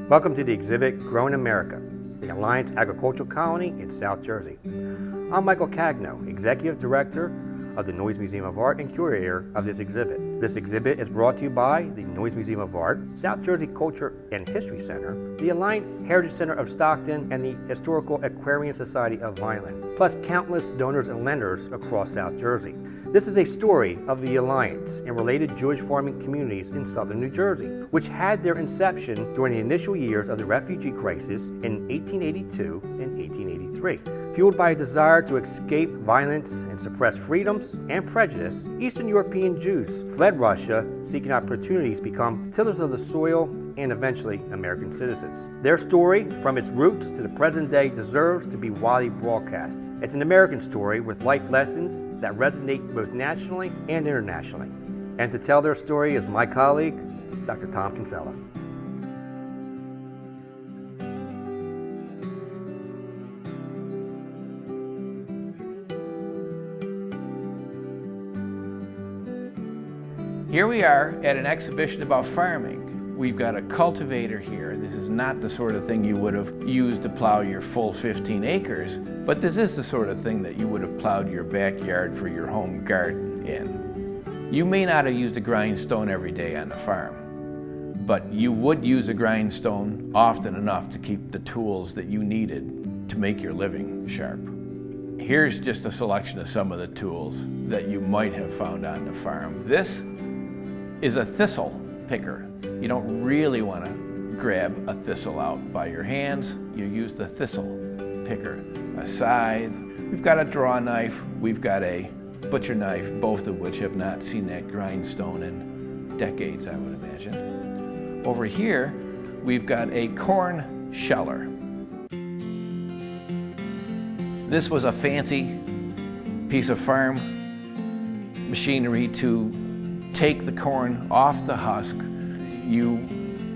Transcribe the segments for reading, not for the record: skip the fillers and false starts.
Welcome to the exhibit Growing America, the Alliance Agricultural Colony in South Jersey. I'm Michael Cagno, Executive Director of the Noyes Museum of Art and Curator of this exhibit. This exhibit is brought to you by the Noyes Museum of Art, South Jersey Culture and History Center, the Alliance Heritage Center of Stockton, and the Historical Aquarian Society of Vineland, plus countless donors and lenders across South Jersey. This is a story of the Alliance and related Jewish farming communities in southern New Jersey, which had their inception during the initial years of the refugee crisis in 1882 and 1883. Fueled by a desire to escape violence and suppress freedoms and prejudice, Eastern European Jews fled Russia, seeking opportunities to become tillers of the soil and eventually American citizens. Their story, from its roots to the present day, deserves to be widely broadcast. It's an American story with life lessons that resonate both nationally and internationally. And to tell their story is my colleague, Dr. Tom Kinsella. Here we are at an exhibition about farming. We've got a cultivator here. This is not the sort of thing you would have used to plow your full 15 acres, but this is the sort of thing that you would have plowed your backyard for your home garden in. You may not have used a grindstone every day on the farm, but you would use a grindstone often enough to keep the tools that you needed to make your living sharp. Here's just a selection of some of the tools that you might have found on the farm. This is a thistle picker. You don't really want to grab a thistle out by your hands. You use the thistle picker. A scythe. We've got a draw knife. We've got a butcher knife, both of which have not seen that grindstone in decades, I would imagine. Over here, we've got a corn sheller. This was a fancy piece of farm machinery to take the corn off the husk. You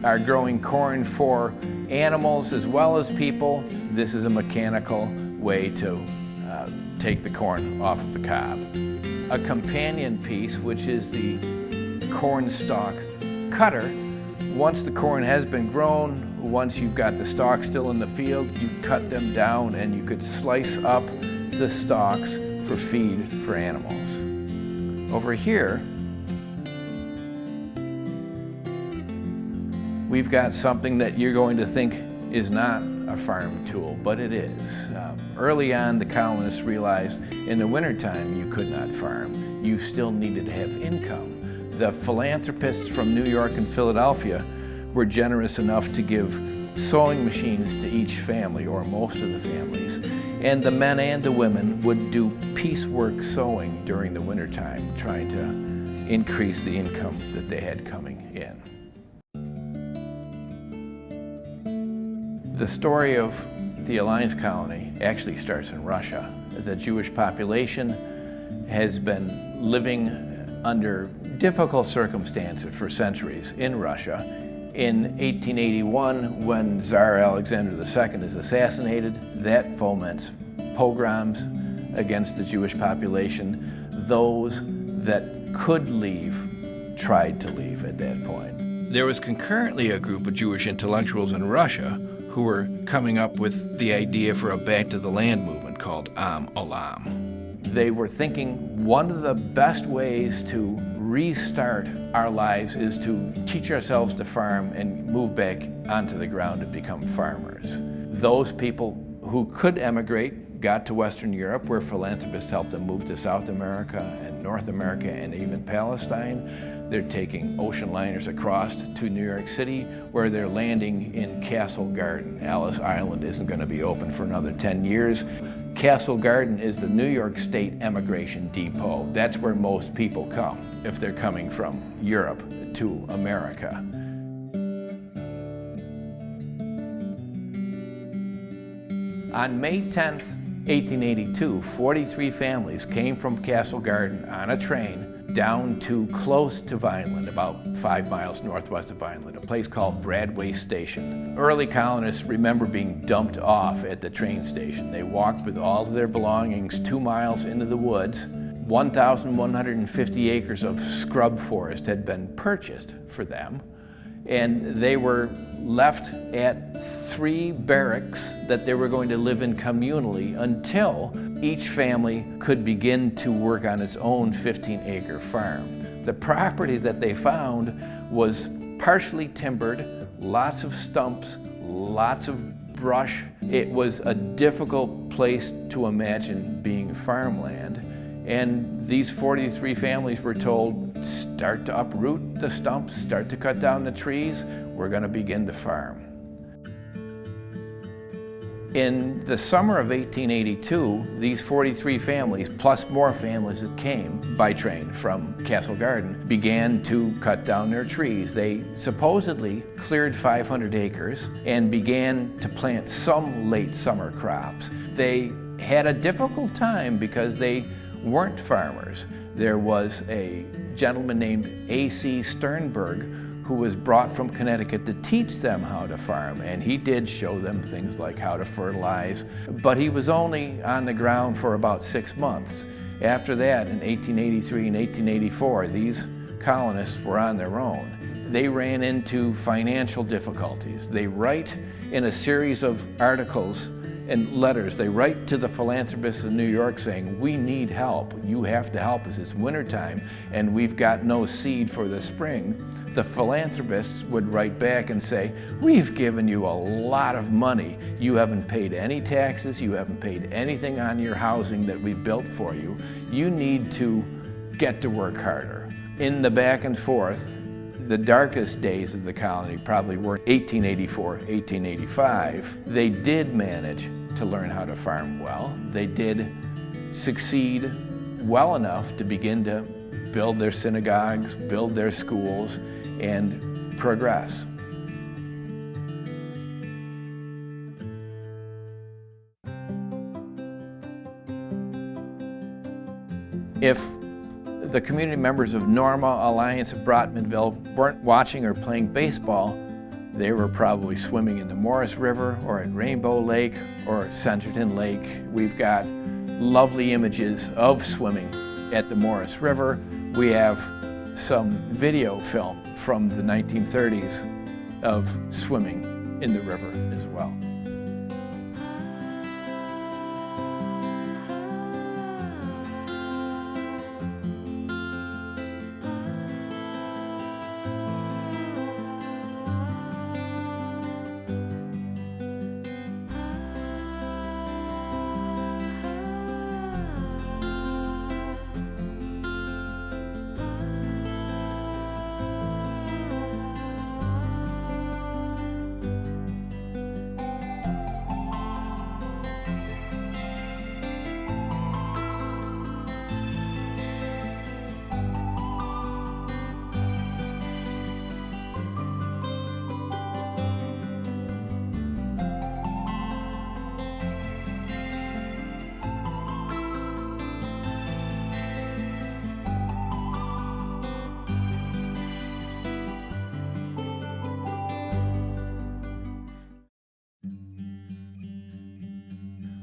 are growing corn for animals as well as people. This is a mechanical way to take the corn off of the cob. A companion piece, which is the corn stalk cutter. Once the corn has been grown, once you've got the stalks still in the field, you cut them down and you could slice up the stalks for feed for animals. Over here, we've got something that you're going to think is not a farm tool, but it is. Early on, the colonists realized in the wintertime you could not farm. You still needed to have income. The philanthropists from New York and Philadelphia were generous enough to give sewing machines to each family, or most of the families, and the men and the women would do piecework sewing during the wintertime, trying to increase the income that they had coming in. The story of the Alliance Colony actually starts in Russia. The Jewish population has been living under difficult circumstances for centuries in Russia. In 1881, when Tsar Alexander II is assassinated, that foments pogroms against the Jewish population. Those that could leave tried to leave at that point. There was concurrently a group of Jewish intellectuals in Russia who were coming up with the idea for a back to the land movement called Am Olam. They were thinking one of the best ways to restart our lives is to teach ourselves to farm and move back onto the ground and become farmers. Those people who could emigrate got to Western Europe, where philanthropists helped them move to South America and North America and even Palestine. They're taking ocean liners across to New York City, where they're landing in Castle Garden. Ellis Island isn't going to be open for another 10 years. Castle Garden is the New York State emigration depot. That's where most people come if they're coming from Europe to America. On May 10th, 1882, 43 families came from Castle Garden on a train down to close to Vineland, about 5 miles northwest of Vineland, a place called Bradway Station. Early colonists remember being dumped off at the train station. They walked with all of their belongings 2 miles into the woods. 1,150 acres of scrub forest had been purchased for them, and they were left at 3 barracks that they were going to live in communally until each family could begin to work on its own 15-acre farm. The property that they found was partially timbered, lots of stumps, lots of brush. It was a difficult place to imagine being farmland. And these 43 families were told, start to uproot the stumps, start to cut down the trees, we're going to begin to farm. In the summer of 1882, these 43 families, plus more families that came by train from Castle Garden, began to cut down their trees. They supposedly cleared 500 acres and began to plant some late summer crops. They had a difficult time because they weren't farmers. There was a gentleman named A.C. Sternberg who was brought from Connecticut to teach them how to farm, and he did show them things like how to fertilize, but he was only on the ground for about 6 months. After that, in 1883 and 1884, these colonists were on their own. They ran into financial difficulties. They write in a series of articles and letters, they write to the philanthropists in New York saying, we need help, you have to help us, it's wintertime and we've got no seed for the spring. The philanthropists would write back and say, we've given you a lot of money, you haven't paid any taxes, you haven't paid anything on your housing that we've built for you, you need to get to work harder. In the back and forth, the darkest days of the colony probably were 1884, 1885. They did manage to learn how to farm well. They did succeed well enough to begin to build their synagogues, build their schools, and progress. If the community members of Norma, Alliance, and Brotmanville weren't watching or playing baseball, they were probably swimming in the Morris River or at Rainbow Lake or Centerton Lake. We've got lovely images of swimming at the Morris River. We have some video film from the 1930s of swimming in the river as well.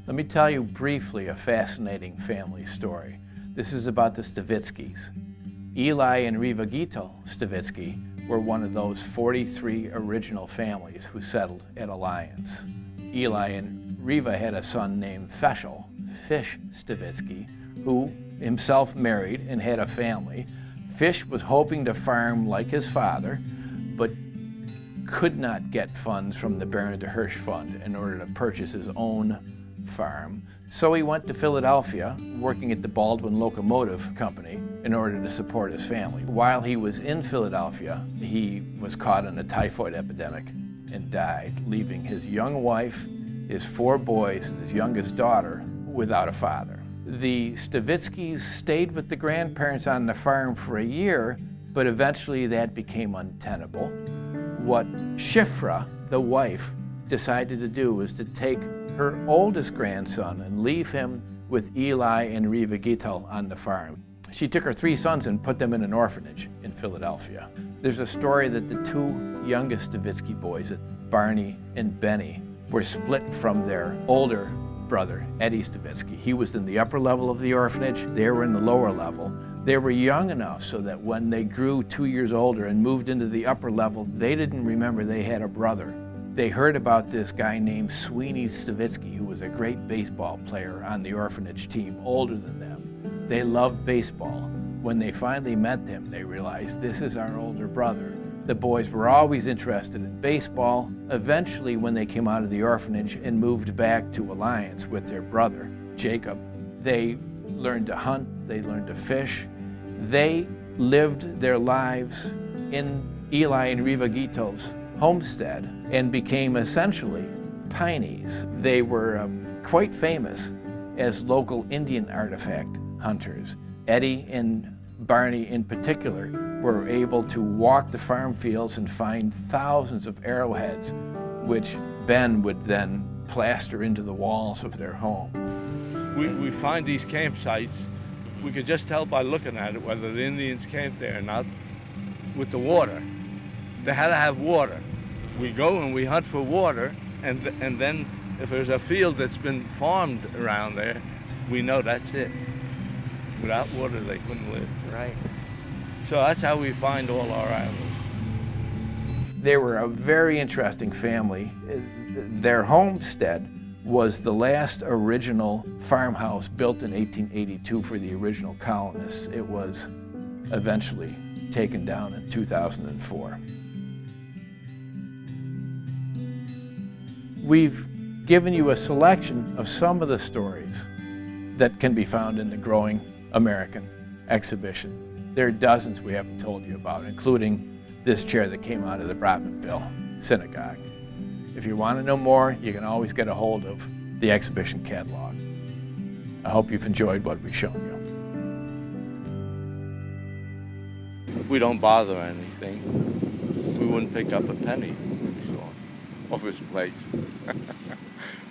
Let me tell you briefly a fascinating family story. This is about the Stavitskys. Eli and Riva Gittel Stavitsky were one of those 43 original families who settled at Alliance. Eli and Riva had a son named Feshel, Fish Stavitsky, who himself married and had a family. Fish was hoping to farm like his father, but could not get funds from the Baron de Hirsch Fund in order to purchase his own farm. So he went to Philadelphia, working at the Baldwin Locomotive Company in order to support his family. While he was in Philadelphia, he was caught in a typhoid epidemic and died, leaving his young wife, his 4 boys, and his youngest daughter without a father. The Stavitskys stayed with the grandparents on the farm for a year, but eventually that became untenable. What Shifra, the wife, decided to do was to take her oldest grandson and leave him with Eli and Riva Gittel on the farm. She took her 3 sons and put them in an orphanage in Philadelphia. There's a story that the 2 youngest Stavitsky boys, Barney and Benny, were split from their older brother, Eddie Stavitsky. He was in the upper level of the orphanage, they were in the lower level. They were young enough so that when they grew 2 years older and moved into the upper level, they didn't remember they had a brother. They heard about this guy named Sweeney Stavitsky, who was a great baseball player on the orphanage team, older than them. They loved baseball. When they finally met him, they realized this is our older brother. The boys were always interested in baseball. Eventually, when they came out of the orphanage and moved back to Alliance with their brother, Jacob, they learned to hunt, they learned to fish. They lived their lives in Eli and Riva Gito's homestead and became essentially Pineys. They were quite famous as local Indian artifact hunters. Eddie and Barney in particular were able to walk the farm fields and find thousands of arrowheads, which Ben would then plaster into the walls of their home. We find these campsites, we could just tell by looking at it whether the Indians camped there or not with the water. They had to have water. We go and we hunt for water, and then if there's a field that's been farmed around there, we know that's it. Without water, they couldn't live. Right. So that's how we find all our animals. They were a very interesting family. Their homestead was the last original farmhouse built in 1882 for the original colonists. It was eventually taken down in 2004. We've given you a selection of some of the stories that can be found in the Growing American exhibition. There are dozens we haven't told you about, including this chair that came out of the Bratmanville Synagogue. If you want to know more, you can always get a hold of the exhibition catalog. I hope you've enjoyed what we've shown you. We don't bother anything. We wouldn't pick up a penny off his place.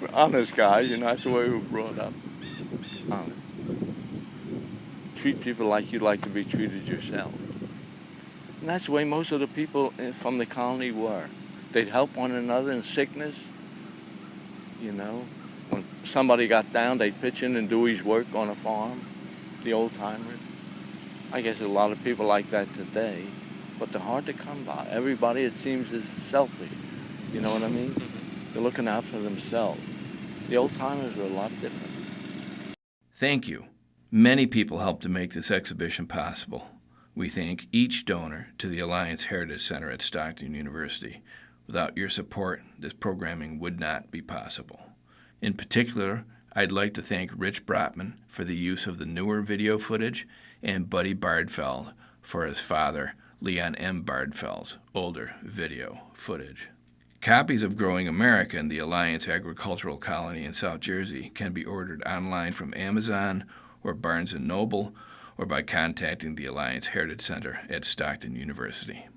We're honest guys, that's the way we were brought up. Honest. Treat people like you'd like to be treated yourself. And that's the way most of the people from the colony were. They'd help one another in sickness. When somebody got down, they'd pitch in and do his work on a farm, the old timers. I guess a lot of people like that today, but they're hard to come by. Everybody, it seems, is selfish. You know what I mean? They're looking out for themselves. The old timers were a lot different. Thank you. Many people helped to make this exhibition possible. We thank each donor to the Alliance Heritage Center at Stockton University. Without your support, this programming would not be possible. In particular, I'd like to thank Rich Brotman for the use of the newer video footage and Buddy Bardfeld for his father, Leon M. Bardfeld's older video footage. Copies of Growing America and the Alliance Agricultural Colony in South Jersey can be ordered online from Amazon or Barnes & Noble, or by contacting the Alliance Heritage Center at Stockton University.